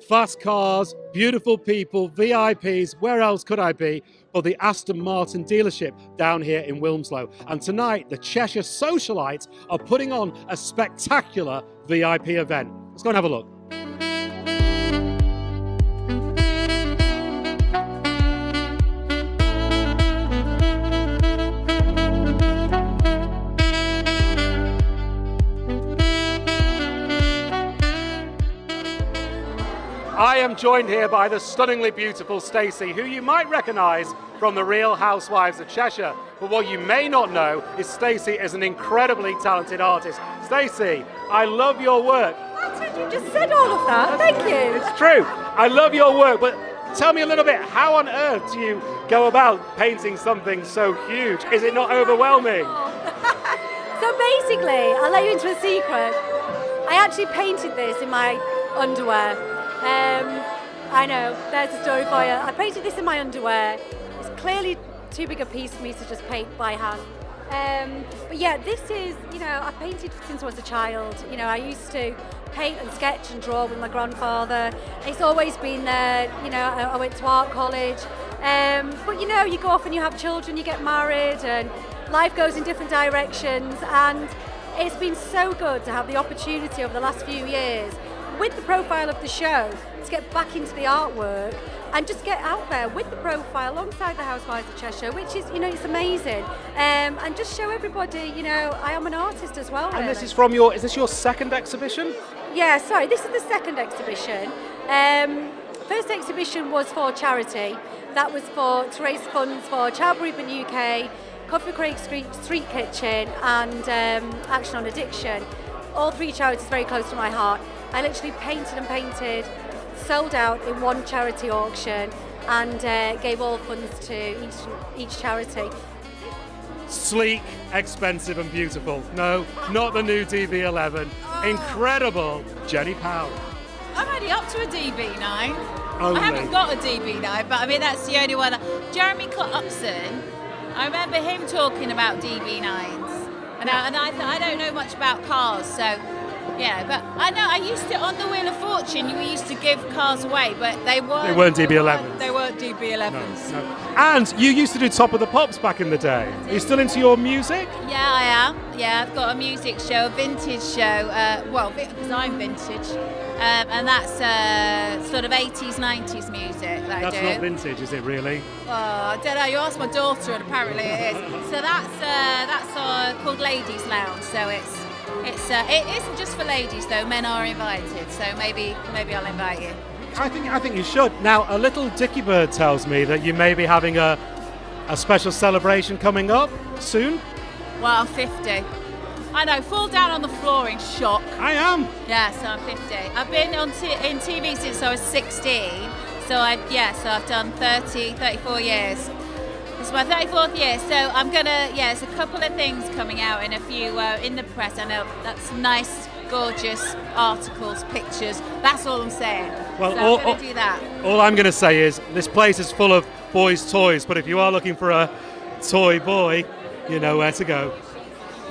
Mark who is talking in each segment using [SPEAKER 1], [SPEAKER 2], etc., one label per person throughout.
[SPEAKER 1] Fast cars, beautiful people, VIPs, where else could I be but the Aston Martin dealership down here in Wilmslow. And tonight, the Cheshire Socialites are putting on a spectacular VIP event. Let's go and have a look. I am joined here by the stunningly beautiful Stacey, who you might recognise from The Real Housewives of Cheshire. But what you may not know is Stacey is an incredibly talented artist. Stacey, I love your work.
[SPEAKER 2] You just said all of that, thank you.
[SPEAKER 1] It's true, I love your work, but tell me a little bit, how on earth do you go about painting something so huge? Is it not overwhelming?
[SPEAKER 2] So basically, I'll let you into a secret. I actually painted this in my underwear. I know, there's a story for you. I painted this in my underwear. It's clearly too big a piece for me to just paint by hand. But yeah, this is, I painted since I was a child. I used to paint and sketch and draw with my grandfather. It's always been there. I went to art college. But you go off and you have children, you get married, and life goes in different directions. And it's been so good to have the opportunity over the last few years with the profile of the show to get back into the artwork and just get out there with the profile alongside the Housewives of Cheshire, which is, it's amazing. And just show everybody, I am an artist as well.
[SPEAKER 1] And
[SPEAKER 2] really.
[SPEAKER 1] this is is this your second exhibition?
[SPEAKER 2] Yeah, sorry, this is the second exhibition. First exhibition was for charity. That was to raise funds for Child Bereavement UK, Coffee Craig Street Kitchen and Action on Addiction. All three charities very close to my heart. I literally painted, sold out in one charity auction and gave all funds to each charity.
[SPEAKER 1] Sleek, expensive and beautiful. No, not the new DB11. Incredible. Jenny Powell.
[SPEAKER 3] I'm only up to a DB9.
[SPEAKER 1] Only.
[SPEAKER 3] I haven't got a DB9, but that's the only one. Jeremy Upson, I remember him talking about DB9s. And I don't know much about cars, so yeah, but I know I used to, on the Wheel of Fortune, we used to give cars away, but they weren't
[SPEAKER 1] DB11s.
[SPEAKER 3] They weren't DB11s.
[SPEAKER 1] No. And you used to do Top of the Pops back in the day. Are you still into your music?
[SPEAKER 3] Yeah, I am. Yeah, I've got a music show, a vintage show, because I'm vintage, and that's sort of 80s, 90s music that I do.
[SPEAKER 1] That's not vintage, is it really?
[SPEAKER 3] Oh, I don't know, you asked my daughter and apparently it is. So that's called Ladies Lounge, so it isn't just for ladies though, men are invited, so maybe I'll invite you.
[SPEAKER 1] I think you should. Now, a little Dicky Bird tells me that you may be having a special celebration coming up soon.
[SPEAKER 3] Well, I'm 50. I know, fall down on the floor in shock.
[SPEAKER 1] I am.
[SPEAKER 3] Yeah, so I'm 50. I've been in TV since I was 16, so I've done 34 years. It's my 34th year, so I'm gonna, there's a couple of things coming out in a few, in the press. I know that's nice, gorgeous articles, pictures, that's all I'm saying.
[SPEAKER 1] Well,
[SPEAKER 3] so I'm gonna do that.
[SPEAKER 1] All I'm gonna say is this place is full of boys' toys, but if you are looking for a toy boy, you know where to go.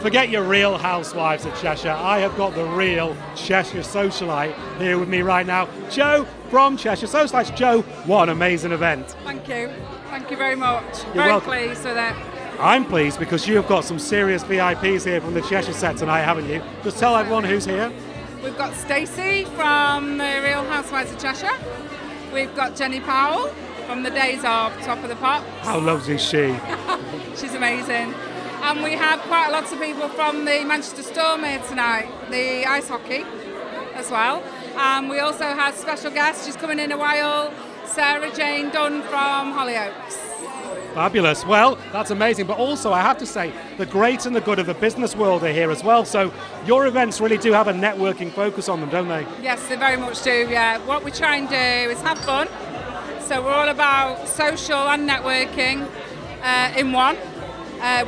[SPEAKER 1] Forget your Real Housewives of Cheshire. I have got the real Cheshire Socialite here with me right now. Joe from Cheshire Socialites. Joe, what an amazing event.
[SPEAKER 4] Thank you. Thank you very much.
[SPEAKER 1] You're
[SPEAKER 4] very
[SPEAKER 1] welcome.
[SPEAKER 4] pleased with it.
[SPEAKER 1] I'm pleased because you have got some serious VIPs here from the Cheshire set tonight, haven't you? Just tell everyone who's here.
[SPEAKER 4] We've got Stacey from the Real Housewives of Cheshire. We've got Jenny Powell from the days of Top of the Pops.
[SPEAKER 1] How lovely is she?
[SPEAKER 4] She's amazing. And we have quite lots of people from the Manchester Storm here tonight, the ice hockey as well. We also have special guests, she's coming in a while, Sarah Jane Dunn from Hollyoaks.
[SPEAKER 1] Fabulous. Well, that's amazing. But also, I have to say, the great and the good of the business world are here as well. So your events really do have a networking focus on them, don't they?
[SPEAKER 4] Yes, they very much do, yeah. What we try and do is have fun. So we're all about social and networking in one.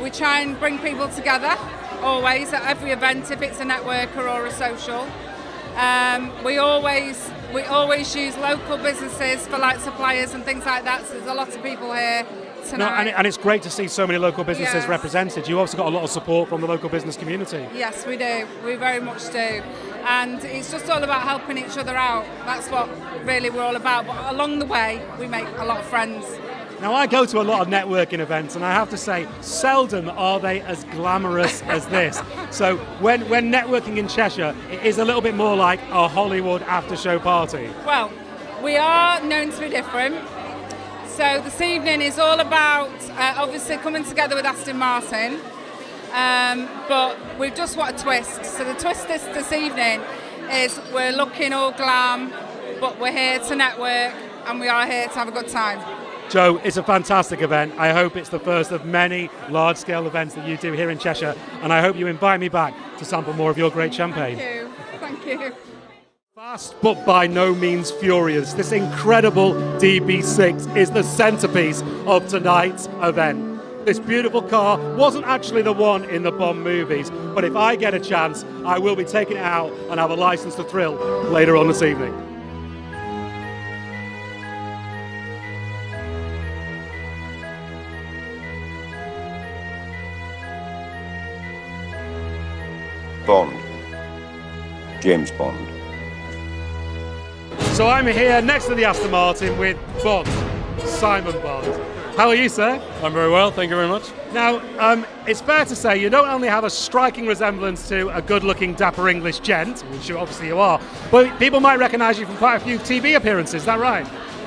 [SPEAKER 4] We try and bring people together, always, at every event, if it's a networker or a social. We always use local businesses for like suppliers and things like that, so there's a lot of people here tonight.
[SPEAKER 1] No, and it's great to see so many local businesses
[SPEAKER 4] Yes.
[SPEAKER 1] represented. You also got a lot of support from the local business community.
[SPEAKER 4] Yes, we do. We very much do. and it's just all about helping each other out. That's what really we're all about. But along the way, we make a lot of friends.
[SPEAKER 1] Now, I go to a lot of networking events, and I have to say, seldom are they as glamorous as this. So when networking in Cheshire, it is a little bit more like a Hollywood after-show party.
[SPEAKER 4] Well, we are known to be different. So this evening is all about obviously coming together with Aston Martin, but we've just want a twist. So the twist this evening is we're looking all glam, but we're here to network, and we are here to have a good time.
[SPEAKER 1] Joe, it's a fantastic event. I hope it's the first of many large-scale events that you do here in Cheshire, and I hope you invite me back to sample more of your great champagne.
[SPEAKER 4] Thank you. Thank you.
[SPEAKER 1] Fast but by no means furious, this incredible DB6 is the centrepiece of tonight's event. This beautiful car wasn't actually the one in the Bond movies, but if I get a chance, I will be taking it out and have a license to thrill later on this evening.
[SPEAKER 5] Bond. James Bond.
[SPEAKER 1] So I'm here next to the Aston Martin with Bond, Simon Bond. How are you, sir?
[SPEAKER 6] I'm very well, thank you very much.
[SPEAKER 1] Now, it's fair to say you don't only have a striking resemblance to a good-looking, dapper English gent, which obviously you are, but people might recognise you from quite a few TV appearances, is that right?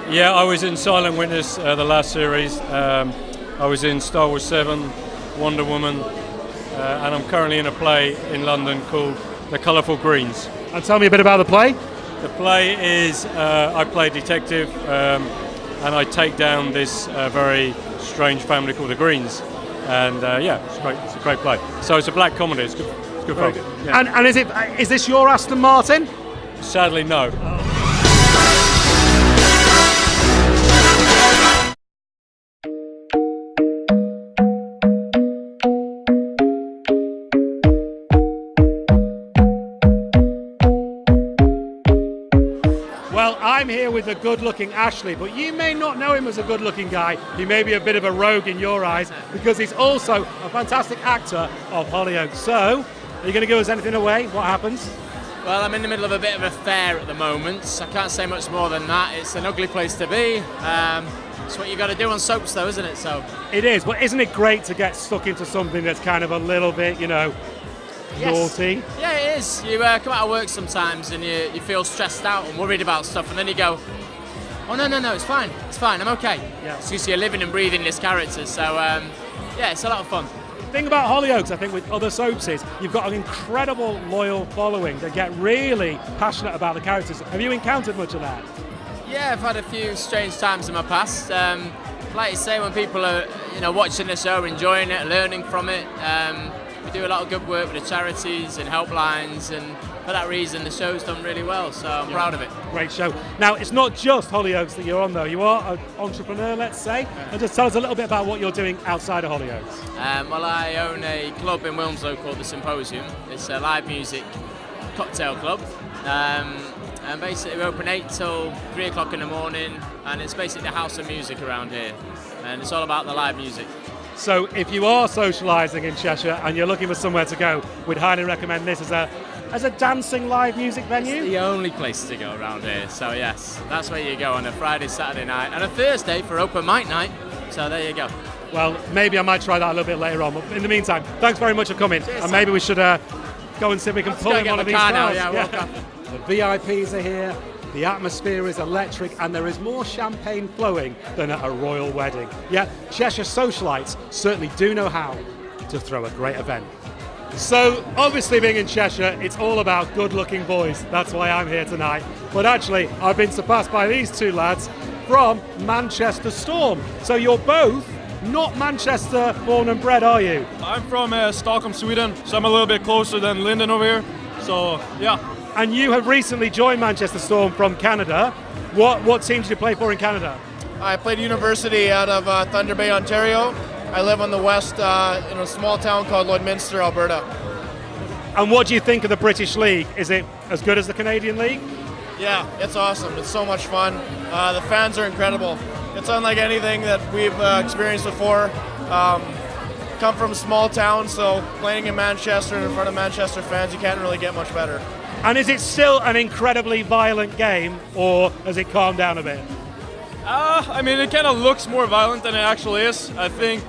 [SPEAKER 6] Yeah, I was in Silent Witness, the last series. I was in Star Wars 7, Wonder Woman, and I'm currently in a play in London called The Colourful Greens.
[SPEAKER 1] And tell me a bit about the play.
[SPEAKER 6] The play is, I play detective, and I take down this very strange family called the Greens. And yeah, it's great. It's a great play. So it's a black comedy. It's good. It's good fun. Yeah.
[SPEAKER 1] And is this your Aston Martin?
[SPEAKER 6] Sadly, no.
[SPEAKER 1] I'm here with the good-looking Ashley, but you may not know him as a good-looking guy. He may be a bit of a rogue in your eyes because he's also a fantastic actor of Hollyoaks. So, are you going to give us anything away? What happens?
[SPEAKER 7] Well, I'm in the middle of a bit of a fair at the moment. I can't say much more than that. It's an ugly place to be. It's what you got to do on soaps, though, isn't it? So
[SPEAKER 1] it is, but isn't it great to get stuck into something that's kind of a little bit, naughty?
[SPEAKER 7] Yeah, it is. You come out of work sometimes and you feel stressed out and worried about stuff, and then you go, oh no, it's fine, I'm okay.
[SPEAKER 1] Yeah.
[SPEAKER 7] It's because you're living and breathing this character, so yeah, it's a lot of fun.
[SPEAKER 1] The thing about Hollyoaks, I think, with other soaps is you've got an incredible loyal following that get really passionate about the characters. Have you encountered much of that?
[SPEAKER 7] Yeah, I've had a few strange times in my past. Like you say, when people are watching the show, enjoying it, learning from it. We do a lot of good work with the charities and helplines, and for that reason the show's done really well, so I'm proud of it.
[SPEAKER 1] Great show. Now, it's not just Hollyoaks that you're on, though. You are an entrepreneur, let's say, and just tell us a little bit about what you're doing outside of Hollyoaks.
[SPEAKER 7] Well, I own a club in Wilmslow called The Symposium. It's a live music cocktail club, and basically we open 8 till 3 o'clock in the morning, and it's basically the house of music around here, and it's all about the live music.
[SPEAKER 1] So if you are socialising in Cheshire and you're looking for somewhere to go, we'd highly recommend this as a dancing live music venue.
[SPEAKER 7] It's the only place to go around here, so yes, that's where you go on a Friday, Saturday night, and a Thursday for open mic night, so there you go.
[SPEAKER 1] Well, maybe I might try that a little bit later on, but in the meantime, thanks very much for coming.
[SPEAKER 7] Cheers,
[SPEAKER 1] and maybe we should go and see if we can pull in one of these cars.
[SPEAKER 7] Now, yeah, welcome.
[SPEAKER 1] The VIPs are here. The atmosphere is electric, and there is more champagne flowing than at a royal wedding. Yet Cheshire Socialites certainly do know how to throw a great event. So obviously, being in Cheshire, it's all about good-looking boys. That's why I'm here tonight. But actually, I've been surpassed by these two lads from Manchester Storm. So you're both not Manchester born and bred, are you?
[SPEAKER 8] I'm from Stockholm, Sweden, so I'm a little bit closer than Lyndon over here. So yeah.
[SPEAKER 1] And you have recently joined Manchester Storm from Canada. What team did you play for in Canada?
[SPEAKER 9] I played university out of Thunder Bay, Ontario. I live on the west in a small town called Lloydminster, Alberta.
[SPEAKER 1] And what do you think of the British League? Is it as good as the Canadian League?
[SPEAKER 9] Yeah, it's awesome. It's so much fun. The fans are incredible. It's unlike anything that we've experienced before. Come from a small town, so playing in Manchester in front of Manchester fans, you can't really get much better.
[SPEAKER 1] And is it still an incredibly violent game, or has it calmed down a bit?
[SPEAKER 8] I mean, it kind of looks more violent than it actually is. I think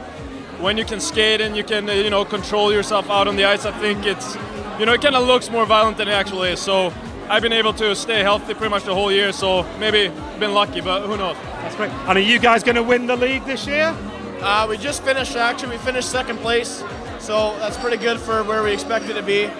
[SPEAKER 8] when you can skate and you can, control yourself out on the ice, I think it's, it kind of looks more violent than it actually is. So I've been able to stay healthy pretty much the whole year, so maybe been lucky, but who knows.
[SPEAKER 1] That's great. And are you guys going to win the league this year?
[SPEAKER 9] We just finished, actually. We finished second place, so that's pretty good for where we expected to be.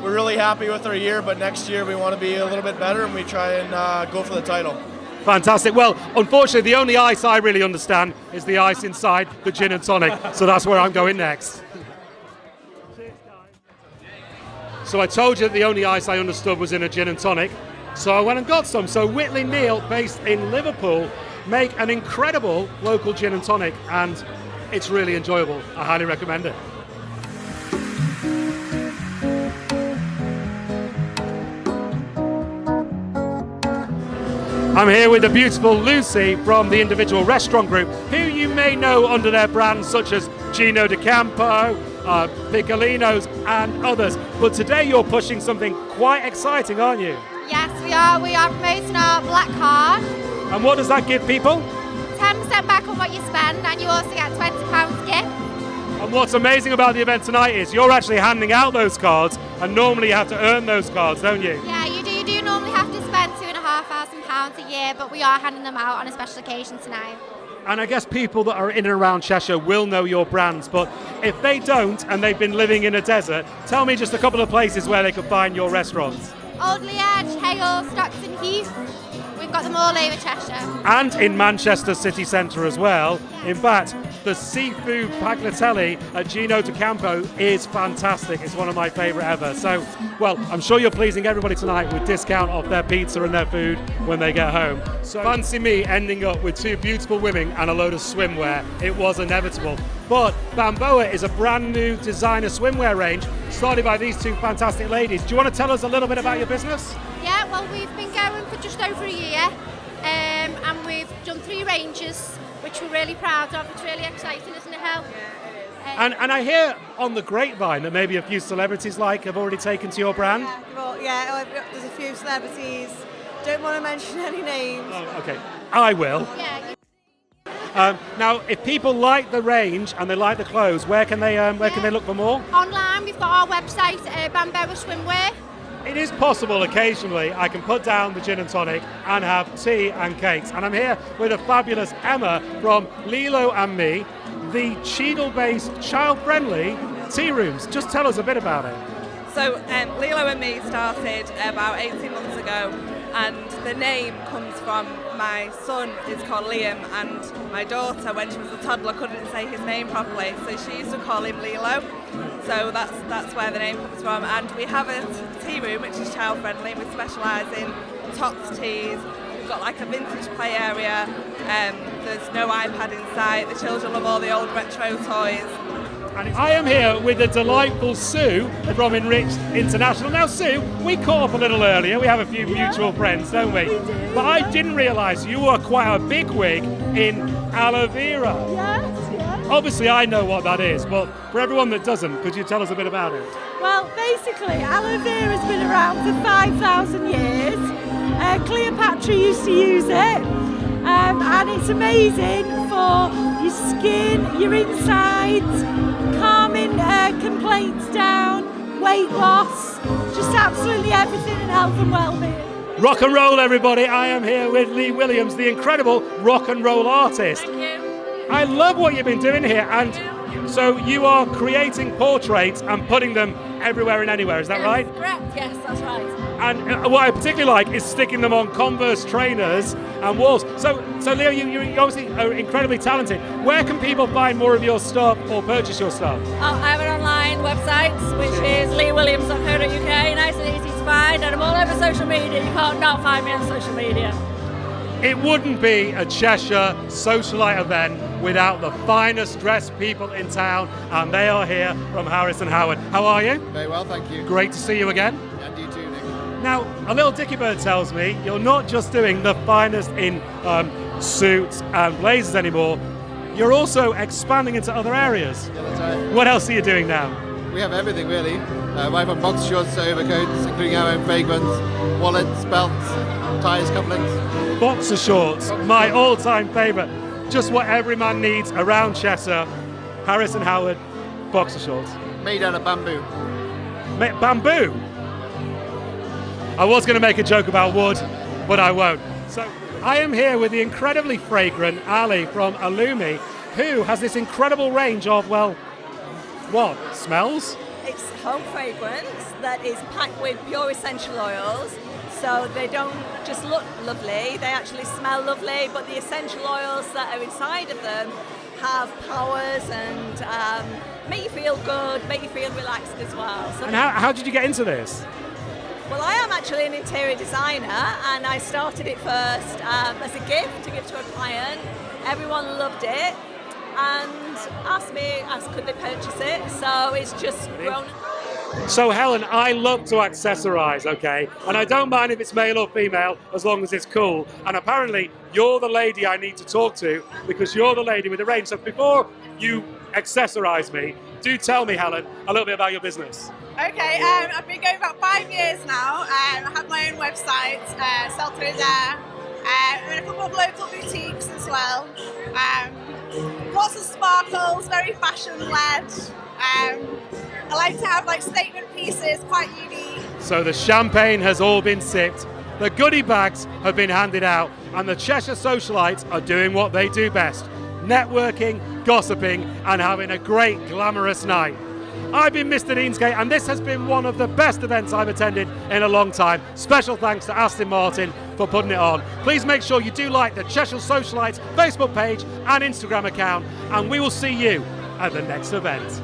[SPEAKER 9] We're really happy with our year, but next year we want to be a little bit better and we try and go for the title.
[SPEAKER 1] Fantastic. Well, unfortunately, the only ice I really understand is the ice inside the gin and tonic, so that's where I'm going next. So I told you that the only ice I understood was in a gin and tonic, so I went and got some. So Whitley Neal, based in Liverpool, make an incredible local gin and tonic, and it's really enjoyable. I highly recommend it. I'm here with the beautiful Lucy from the Individual Restaurant Group, who you may know under their brands such as Gino de Campo, Piccolinos and others. But today you're pushing something quite exciting, aren't you?
[SPEAKER 10] Yes, we are. We are promoting our black card.
[SPEAKER 1] And what does that give people?
[SPEAKER 10] 10% back on what you spend, and you also get £20 gift.
[SPEAKER 1] And what's amazing about the event tonight is you're actually handing out those cards, and normally you have to earn those cards, don't you?
[SPEAKER 10] Yeah, you do. You do normally have to spend £2,500 a year, but we are handing them out on a special occasion tonight.
[SPEAKER 1] And I guess people that are in and around Cheshire will know your brands, but if they don't and they've been living in a desert, tell me just a couple of places where they could find your restaurants.
[SPEAKER 10] Oldley Edge, Hale, Stockton Heath. We've got them all over Cheshire.
[SPEAKER 1] And in Manchester city centre as well. In fact, the seafood pagliatelli at Gino de Campo is fantastic. It's one of my favourite ever. So, well, I'm sure you're pleasing everybody tonight with discount off their pizza and their food when they get home. So fancy me ending up with two beautiful women and a load of swimwear. It was inevitable. But Bamboa is a brand new designer swimwear range started by these two fantastic ladies. Do you want to tell us a little bit about your business?
[SPEAKER 10] Yeah, well, we've been going for just over a year, and we've done 3 ranges, which we're really proud of. It's really exciting, isn't it, Hel?
[SPEAKER 1] And I hear on the grapevine that maybe a few celebrities have already taken to your brand.
[SPEAKER 11] Yeah, there's a few celebrities. Don't want to mention any names.
[SPEAKER 1] Oh, okay. I will.
[SPEAKER 10] Yeah.
[SPEAKER 1] Now, if people like the range and they like the clothes, where can they look for more?
[SPEAKER 10] Online, we've got our website, Bamboa Swimwear.
[SPEAKER 1] It is possible occasionally I can put down the gin and tonic and have tea and cakes. And I'm here with a fabulous Emma from Lilo and Me, the Cheadle-based child-friendly tea rooms. Just tell us a bit about it.
[SPEAKER 11] So Lilo and Me started about 18 months ago, and the name comes from my son is called Liam, and my daughter, when she was a toddler, couldn't say his name properly, so she used to call him Lilo. So that's where the name comes from. And we have a tea room which is child friendly, and we specialise in tots teas. We've got like a vintage play area. There's no iPad inside. The children love all the old retro toys.
[SPEAKER 1] And I am here with the delightful Sue from Enriched International. Now, Sue, we caught up a little earlier. We have a few mutual friends, don't we? But I didn't realise you were quite a big wig in aloe vera.
[SPEAKER 12] Yes.
[SPEAKER 1] Obviously, I know what that is, but for everyone that doesn't, could you tell us a bit about it?
[SPEAKER 12] Well, basically, aloe vera has been around for 5,000 years. Cleopatra used to use it, and it's amazing for your skin, your insides, calming complaints down, weight loss, just absolutely everything in health and well-being.
[SPEAKER 1] Rock and roll, everybody. I am here with Lee Williams, the incredible rock and roll artist.
[SPEAKER 10] Thank you.
[SPEAKER 1] I love what you've been doing here, and so you are creating portraits and putting them everywhere and anywhere, is that right?
[SPEAKER 2] Correct, yes, that's right.
[SPEAKER 1] And what I particularly like is sticking them on Converse trainers and walls. So Leo, you obviously are incredibly talented. Where can people find more of your stuff or purchase your stuff?
[SPEAKER 2] I have an online website, which is leewilliams.co.uk, nice and easy to find, and I'm all over social media. You can't not find me on social media.
[SPEAKER 1] It wouldn't be a Cheshire Socialite event without the finest dressed people in town, and they are here from Harris and Howard. How are you?
[SPEAKER 13] Very well, thank you.
[SPEAKER 1] Great to see you again.
[SPEAKER 13] And you too, Nick.
[SPEAKER 1] Now, a little Dicky Bird tells me you're not just doing the finest in suits and blazers anymore, you're also expanding into other areas.
[SPEAKER 13] Yeah, that's right.
[SPEAKER 1] What else are you doing now?
[SPEAKER 13] We have everything, really. right from box shorts to overcoats, including our own fragrance, wallets, belts, ties, cufflinks.
[SPEAKER 1] Boxer shorts, my all-time favourite. Just what every man needs around Cheshire. Harris and Howard, boxer shorts.
[SPEAKER 13] Made out of bamboo.
[SPEAKER 1] Bamboo? I was going to make a joke about wood, but I won't. So I am here with the incredibly fragrant Ali from Illumi, who has this incredible range of, well, what, smells?
[SPEAKER 14] It's home fragrance that is packed with pure essential oils, so they don't just look lovely, they actually smell lovely, but the essential oils that are inside of them have powers and make you feel good, make you feel relaxed as well. So
[SPEAKER 1] And how did you get into this?
[SPEAKER 14] well, I am actually an interior designer, and I started it first as a gift to give to a client. Everyone loved it and asked could they purchase it, so it's just grown.
[SPEAKER 1] So Helen, I love to accessorize, okay? And I don't mind if it's male or female, as long as it's cool. And apparently, you're the lady I need to talk to, because you're the lady with the range. So before you accessorize me, do tell me, Helen, a little bit about your business.
[SPEAKER 15] Okay, I've been going about 5 years now. I have my own website, sell through there. I'm in a couple of local boutiques as well. Lots of sparkles, very fashion-led. I like to have like statement pieces, quite unique.
[SPEAKER 1] So the champagne has all been sipped, the goodie bags have been handed out, and the Cheshire Socialites are doing what they do best: networking, gossiping, and having a great glamorous night. I've been Mr Deansgate, and this has been one of the best events I've attended in a long time. Special thanks to Aston Martin for putting it on. Please make sure you do like the Cheshire Socialites Facebook page and Instagram account, and we will see you at the next event.